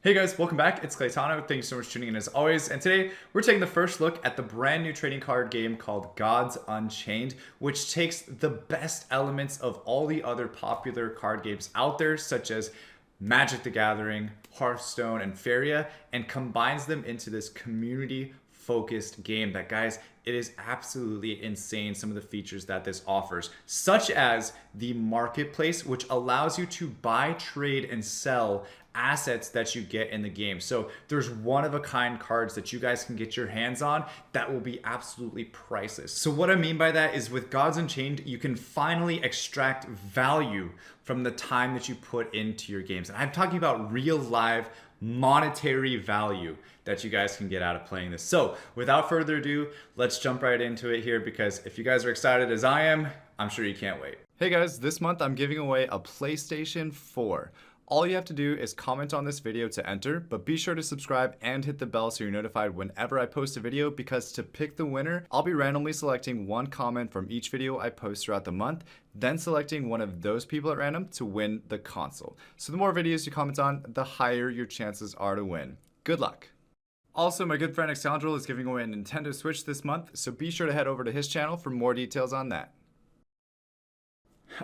Hey guys, welcome back. It's Claytano. Thank you so much for tuning in as always. And today we're taking the first look at the brand new trading card game called Gods Unchained, which takes the best elements of all the other popular card games out there, such as Magic the Gathering, Hearthstone, and Faria, and combines them into this community focused game that, guys, it is absolutely insane some of the features that this offers, such as the marketplace, which allows you to buy, trade, and sell assets that you get in the game. So there's one-of-a-kind cards that you guys can get your hands on that will be absolutely priceless. So what I mean by that is with Gods Unchained, you can finally extract value from the time that you put into your games. And I'm talking about real live monetary value that you guys can get out of playing this. So without further ado, let's jump right into it here, because if you guys are excited as I am, I'm sure you can't wait. Hey guys, this month I'm giving away a PlayStation 4. All you have to do is comment on this video to enter, but be sure to subscribe and hit the bell so you're notified whenever I post a video, because to pick the winner, I'll be randomly selecting one comment from each video I post throughout the month, then selecting one of those people at random to win the console. So the more videos you comment on, the higher your chances are to win. Good luck. Also, my good friend Alexandro is giving away a Nintendo Switch this month, so be sure to head over to his channel for more details on that.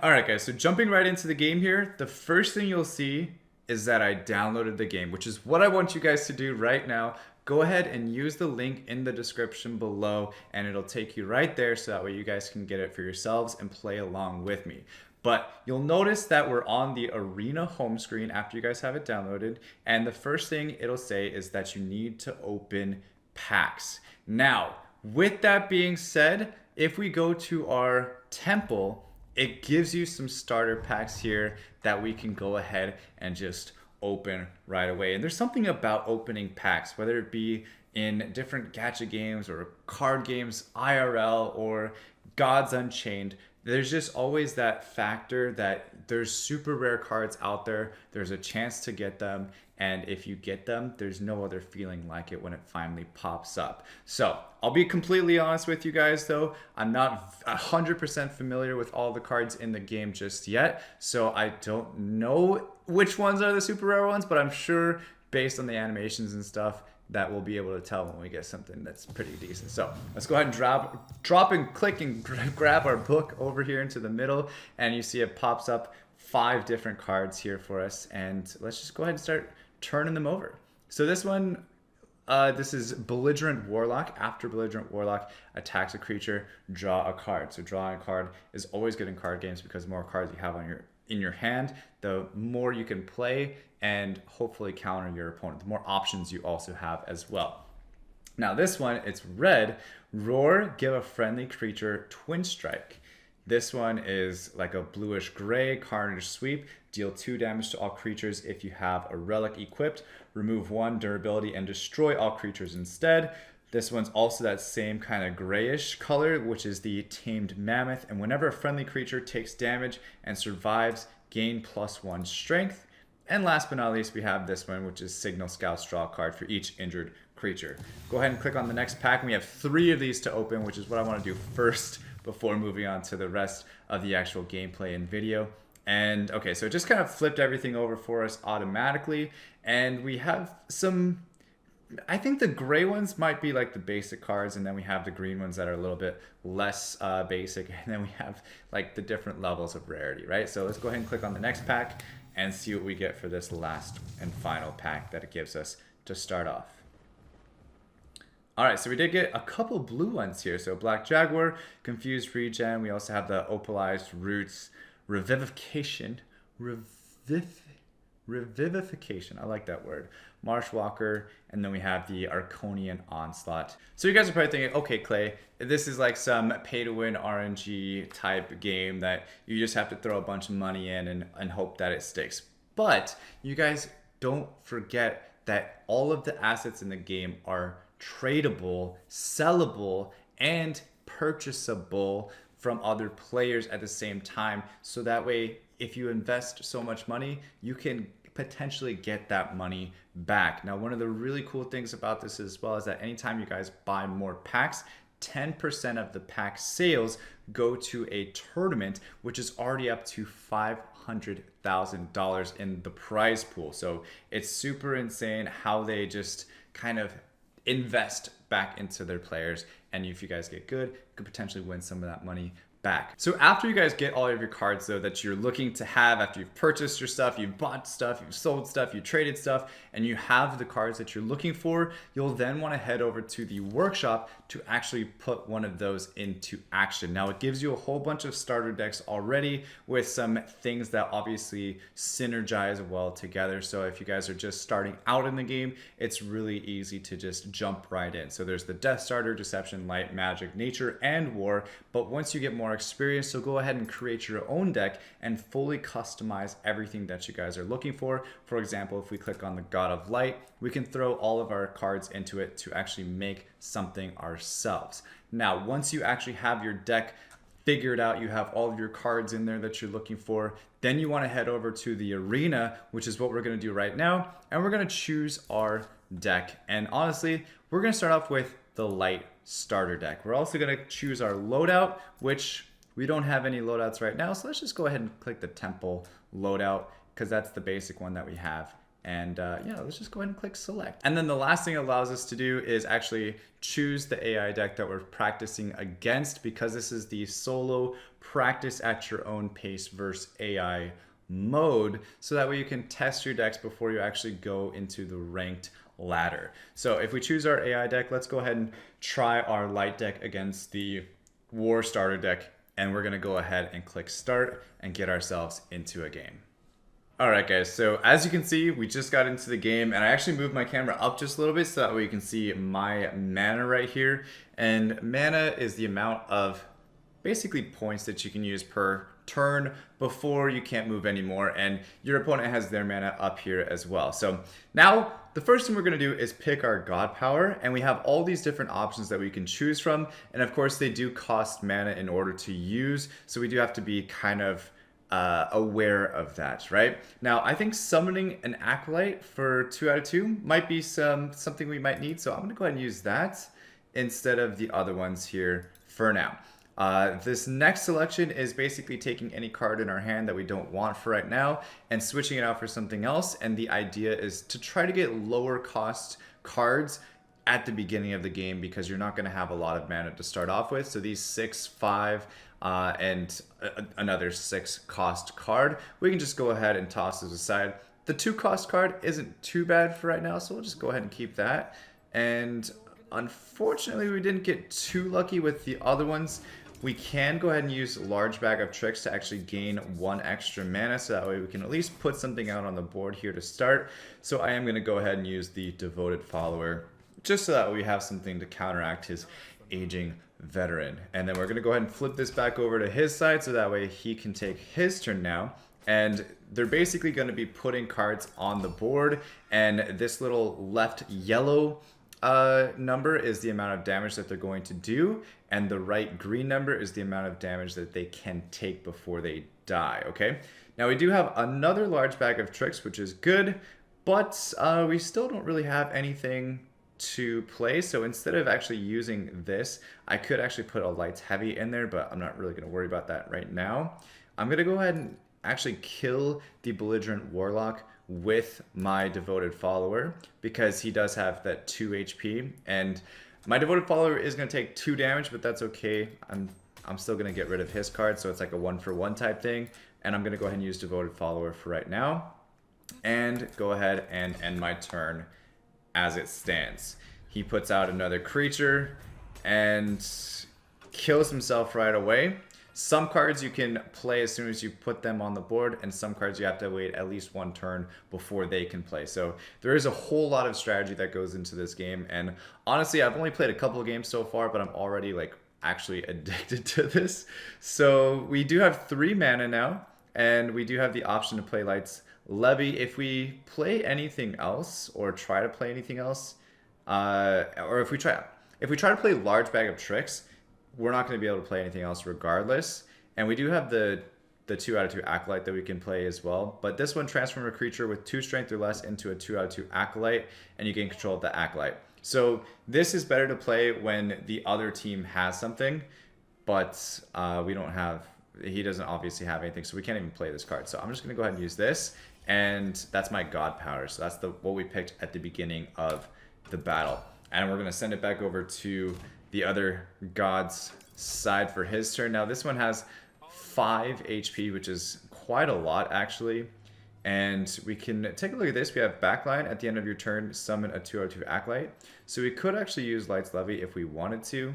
Alright guys, so jumping right into the game here, the first thing you'll see is that I downloaded the game, which is what I want you guys to do right now. Go ahead and use the link in the description below and it'll take you right there, so that way you guys can get it for yourselves and play along with me. But you'll notice that we're on the Arena home screen after you guys have it downloaded, and the first thing it'll say is that you need to open packs. Now, with that being said, if we go to our temple, it gives you some starter packs here that we can go ahead and just open right away. And there's something about opening packs, whether it be in different gacha games or card games, IRL, or Gods Unchained, there's just always that factor that there's super rare cards out there, there's a chance to get them, and if you get them, there's no other feeling like it when it finally pops up. So I'll be completely honest with you guys though, I'm not 100% familiar with all the cards in the game just yet, so I don't know which ones are the super rare ones, but I'm sure based on the animations and stuff that we'll be able to tell when we get something that's pretty decent. So let's go ahead and drop and click and grab our book over here into the middle, and you see it pops up 5 different cards here for us, and let's just go ahead and start turning them over. So this one, this is Belligerent Warlock. After Belligerent Warlock attacks a creature, draw a card. So drawing a card is always good in card games, because the more cards you have on in your hand, the more you can play and hopefully counter your opponent, the more options you also have as well. Now this one, it's red. Roar, give a friendly creature Twin Strike. This one is like a bluish gray Carnage Sweep. Deal 2 damage to all creatures if you have a relic equipped. Remove 1 durability and destroy all creatures instead. This one's also that same kind of grayish color, which is the Tamed Mammoth. And whenever a friendly creature takes damage and survives, gain +1 strength. And last but not least, we have this one, which is Signal Scout's draw a card for each injured creature. Go ahead and click on the next pack. And we have 3 of these to open, which is what I want to do first before moving on to the rest of the actual gameplay and video. And okay, so it just kind of flipped everything over for us automatically. And we have some, I think the gray ones might be like the basic cards, and then we have the green ones that are a little bit less basic, and then we have like the different levels of rarity, right? So let's go ahead and click on the next pack and see what we get for this last and final pack that it gives us to start off. All right, so we did get a couple blue ones here. So Black Jaguar, Confused Regen. We also have the Opalized Roots, Revivification, Revivification, I like that word. Marshwalker, and then we have the Arconian Onslaught. So you guys are probably thinking, okay, Clay, this is like some pay-to-win RNG type game that you just have to throw a bunch of money in and hope that it sticks. But you guys don't forget that all of the assets in the game are tradable, sellable, and purchasable from other players at the same time. So that way, if you invest so much money, you can potentially get that money back. Now, one of the really cool things about this as well is that anytime you guys buy more packs, 10% of the pack sales go to a tournament, which is already up to $100,000 in the prize pool. So it's super insane how they just kind of invest back into their players. And if you guys get good, you could potentially win some of that money back. So after you guys get all of your cards though that you're looking to have, after you've purchased your stuff, you've bought stuff, you've sold stuff, you traded stuff, and you have the cards that you're looking for, you'll then want to head over to the workshop to actually put one of those into action. Now it gives you a whole bunch of starter decks already with some things that obviously synergize well together. So if you guys are just starting out in the game, it's really easy to just jump right in. So there's the Death Starter, Deception, Light, Magic, Nature, and War. But once you get more experience, so go ahead and create your own deck and fully customize everything that you guys are looking for. For example, if we click on the God of Light, we can throw all of our cards into it to actually make something ourselves. Now, once you actually have your deck figured out, you have all of your cards in there that you're looking for, then you want to head over to the arena, which is what we're going to do right now, and we're going to choose our deck. And honestly, we're going to start off with the Light starter deck. We're also going to choose our loadout, which we don't have any loadouts right now, so let's just go ahead and click the Temple loadout because that's the basic one that we have. And yeah, let's just go ahead and click select. And then the last thing it allows us to do is actually choose the AI deck that we're practicing against, because this is the solo practice at your own pace versus AI mode. So that way you can test your decks before you actually go into the ranked ladder. So if we choose our AI deck, let's go ahead and try our light deck against the War starter deck. And we're gonna go ahead and click start and get ourselves into a game. All right, guys, so as you can see, we just got into the game, and I actually moved my camera up just a little bit so that way you can see my mana right here. And mana is the amount of basically points that you can use per turn before you can't move anymore, and your opponent has their mana up here as well. So now the first thing we're going to do is pick our God Power, and we have all these different options that we can choose from, and of course they do cost mana in order to use, so we do have to be kind of aware of that, right? Now, I think summoning an Acolyte for 2 out of 2 might be something we might need, so I'm gonna go ahead and use that instead of the other ones here for now. This next selection is basically taking any card in our hand that we don't want for right now and switching it out for something else, and the idea is to try to get lower cost cards at the beginning of the game because you're not going to have a lot of mana to start off with. So these 6, 5, and another 6 cost card, we can just go ahead and toss those aside. The 2 cost card isn't too bad for right now, so we'll just go ahead and keep that. And unfortunately, we didn't get too lucky with the other ones. We can go ahead and use Large Bag of Tricks to actually gain 1 extra mana, so that way we can at least put something out on the board here to start. So I am going to go ahead and use the Devoted Follower, just so that we have something to counteract his aging veteran. And then we're going to go ahead and flip this back over to his side, so that way he can take his turn now. And they're basically going to be putting cards on the board, and this little left yellow number is the amount of damage that they're going to do, and the right green number is the amount of damage that they can take before they die. Okay, now we do have another Large Bag of Tricks, which is good, but we still don't really have anything to play. So instead of actually using this, I could actually put a Lights Heavy in there, but I'm not really going to worry about that right now. I'm going to go ahead and actually kill the Belligerent Warlock with my Devoted Follower because he does have that 2 HP, and my Devoted Follower is going to take 2 damage, but that's okay. I'm still going to get rid of his card, so it's like a 1-for-1 type thing, and I'm going to go ahead and use Devoted Follower for right now and go ahead and end my turn as it stands. He puts out another creature and kills himself right away. Some cards you can play as soon as you put them on the board, and some cards you have to wait at least 1 turn before they can play. So there is a whole lot of strategy that goes into this game, and honestly, I've only played a couple of games so far, but I'm already like actually addicted to this. So we do have 3 mana now, and we do have the option to play Lights Levy. If we play anything else or try to play anything else, or if we try to play Large Bag of Tricks, we're not going to be able to play anything else regardless. And we do have the 2 out of 2 Acolyte that we can play as well. But this one, transform a creature with 2 strength or less into a 2 out of 2 Acolyte, and you gain control of the Acolyte. So this is better to play when the other team has something, but we don't have he doesn't obviously have anything, so we can't even play this card. So I'm just going to go ahead and use this, and that's my God Power. So that's what we picked at the beginning of the battle. And we're going to send it back over to the other God's side for his turn. Now this one has 5 HP, which is quite a lot actually. And we can take a look at this. We have backline. At the end of your turn, summon a 2/2 Acolyte. So we could actually use Light's Levy if we wanted to.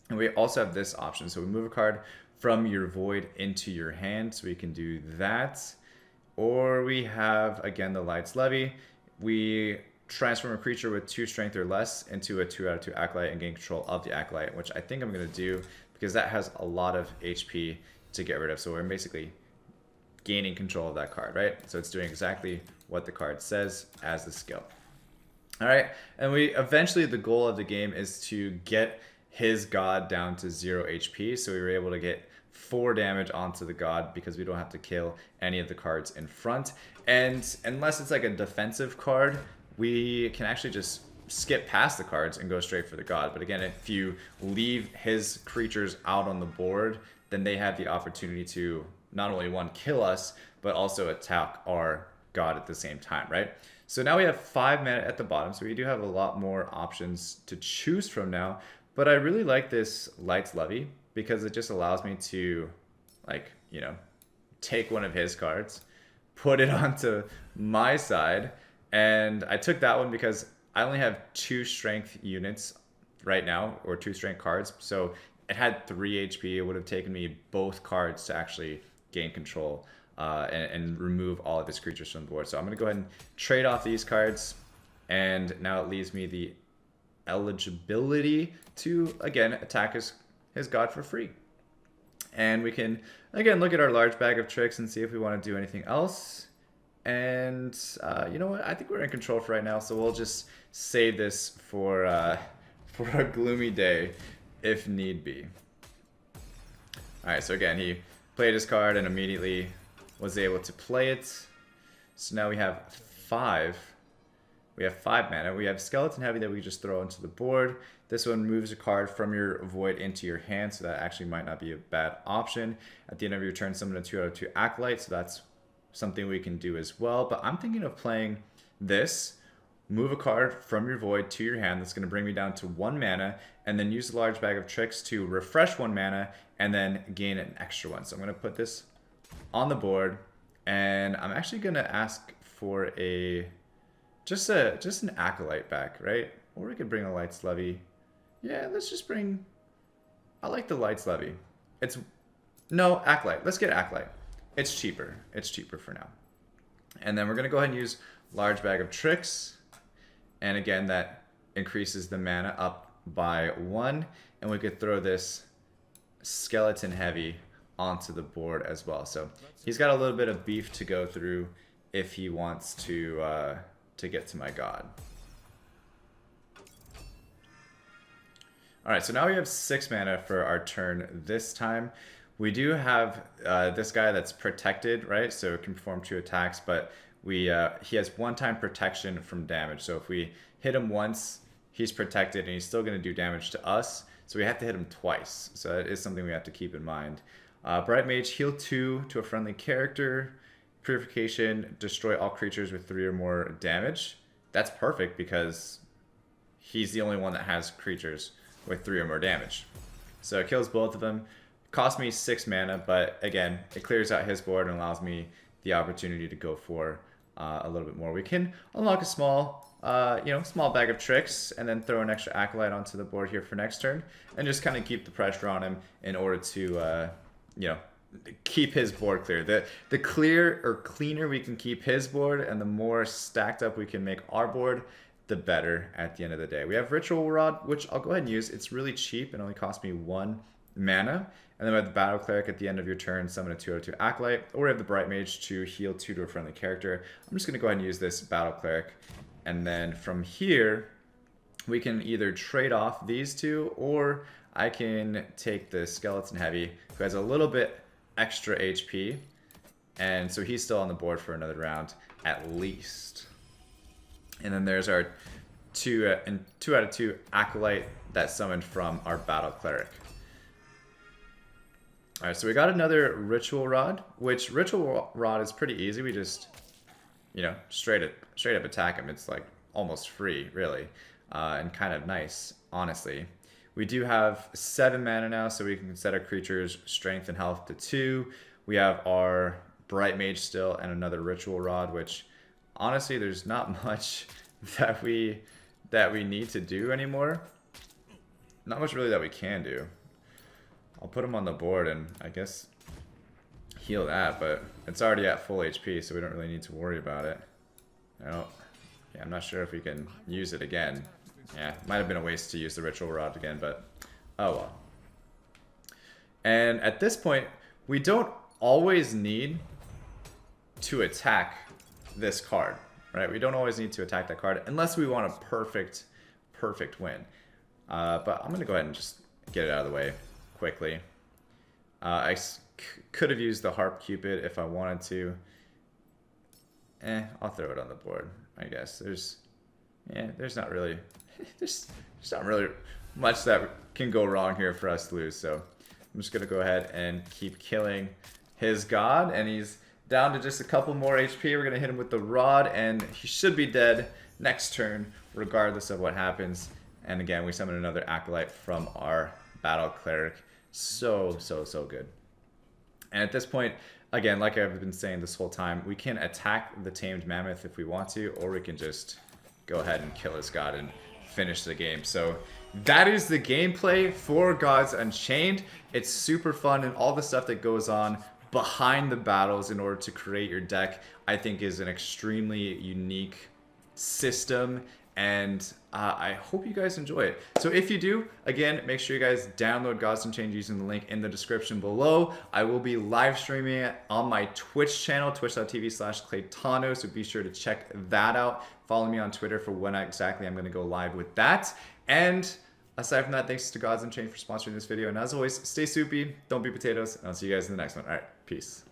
And we also have this option. So we move a card from your void into your hand. So we can do that. Or we have, again, the Light's Levy. We transform a creature with 2 strength or less into a 2/2 Acolyte and gain control of the Acolyte, which I think I'm going to do because that has a lot of HP to get rid of. So we're basically gaining control of that card, right? So it's doing exactly what the card says as the skill. All right, and eventually the goal of the game is to get his God down to 0 HP. So we were able to get 4 damage onto the God because we don't have to kill any of the cards in front. And unless it's like a defensive card, we can actually just skip past the cards and go straight for the God. But again, if you leave his creatures out on the board, then they have the opportunity to not only one, kill us, but also attack our God at the same time, right? So now we have 5 mana at the bottom, so we do have a lot more options to choose from now. But I really like this Light's Levy because it just allows me to, like, you know, take one of his cards, put it onto my side, and I took that one because I only have 2 strength units right now, or 2 strength cards, so it had 3 HP. It would have taken me both cards to actually gain control and remove all of his creatures from the board. So I'm going to go ahead and trade off these cards, and now it leaves me the eligibility to, again, attack his God for free. And we can, again, look at our large bag of tricks and see if we want to do anything else. And you know what? I think we're in control for right now, so we'll just save this for a gloomy day if need be. All right, so again, he played his card and immediately was able to play it. So now we have 5. We have 5 mana. We have Skeleton Heavy that we just throw into the board. This one moves a card from your void into your hand, so that actually might not be a bad option. At the end of your turn, summon a 2/2 Acolyte, so that's something we can do as well. But I'm thinking of playing this. Move a card from your void to your hand. That's going to bring me down to 1 mana, and then use the large bag of tricks to refresh 1 mana and then gain an extra 1. So I'm going to put this on the board, and I'm actually going to ask for just an Acolyte back, right? Or we could bring a Light's Levy. Yeah, let's just bring. I like the Light's Levy. No, Acolyte. Let's get Acolyte. It's cheaper. It's cheaper for now. And then we're going to go ahead and use large bag of tricks. And again, that increases the mana up by 1. And we could throw this Skeleton Heavy onto the board as well. So he's got a little bit of beef to go through if he wants to get to my God. All right, so now we have 6 mana for our turn this time. We do have this guy that's protected, right? So it can perform 2 attacks, but he has 1-time protection from damage. So if we hit him once, he's protected, and he's still going to do damage to us. So we have to hit him twice. So that is something we have to keep in mind. Bright Mage, heal 2 to a friendly character. Purification, destroy all creatures with 3 or more damage. That's perfect because he's the only one that has creatures with 3 or more damage. So it kills both of them. Cost me 6 mana, but again, it clears out his board and allows me the opportunity to go for a little bit more. We can unlock a small bag of tricks and then throw an extra Acolyte onto the board here for next turn and just kind of keep the pressure on him in order to, keep his board clear. The cleaner we can keep his board and the more stacked up we can make our board, the better at the end of the day. We have Ritual Rod, which I'll go ahead and use. It's really cheap and only costs me 1 mana. And then we have the Battle Cleric at the end of your turn, summon a 2/2 Acolyte. Or we have the Bright Mage to heal 2 to a friendly character. I'm just going to go ahead and use this Battle Cleric. And then from here, we can either trade off these 2, or I can take the Skeleton Heavy, who has a little bit extra HP. And so he's still on the board for another round, at least. And then there's our 2/2 Acolyte that summoned from our Battle Cleric. All right, so we got another ritual rod, which ritual rod is pretty easy. We just, straight up attack him. It's like almost free, really, and kind of nice, honestly. We do have 7 mana now, so we can set our creatures' strength and health to 2. We have our Bright Mage still and another ritual rod, which honestly, there's not much that we need to do anymore. Not much really that we can do. I'll put him on the board and I guess heal that, but it's already at full HP, so we don't really need to worry about it. Yeah, I'm not sure if we can use it again. Yeah, might have been a waste to use the ritual rod again, but oh well. And at this point, we don't always need to attack this card, right? We don't always need to attack that card unless we want a perfect win. But I'm gonna go ahead and just get it out of the way quickly. I could have used the Harp Cupid if I wanted to. I'll throw it on the board, I guess. There's not really there's not really much that can go wrong here for us to lose. So I'm just gonna go ahead and keep killing his god, and he's down to just a couple more HP. We're gonna hit him with the rod, and he should be dead next turn, regardless of what happens. And again, we summon another Acolyte from our Battle Cleric. So good. And at this point, again, like I've been saying this whole time, we can attack the Tamed Mammoth if we want to, or we can just go ahead and kill his god and finish the game. So that is the gameplay for Gods Unchained. It's super fun, and all the stuff that goes on behind the battles in order to create your deck, I think, is an extremely unique system, and I hope you guys enjoy it. So if you do, again, make sure you guys download Gods Unchained using the link in the description below. I will be live streaming it on my Twitch channel, twitch.tv/Claytano, so be sure to check that out. Follow me on Twitter for when exactly I'm going to go live with that. And aside from that, thanks to Gods Unchained for sponsoring this video. And as always, stay soupy, don't be potatoes, and I'll see you guys in the next one. All right, peace.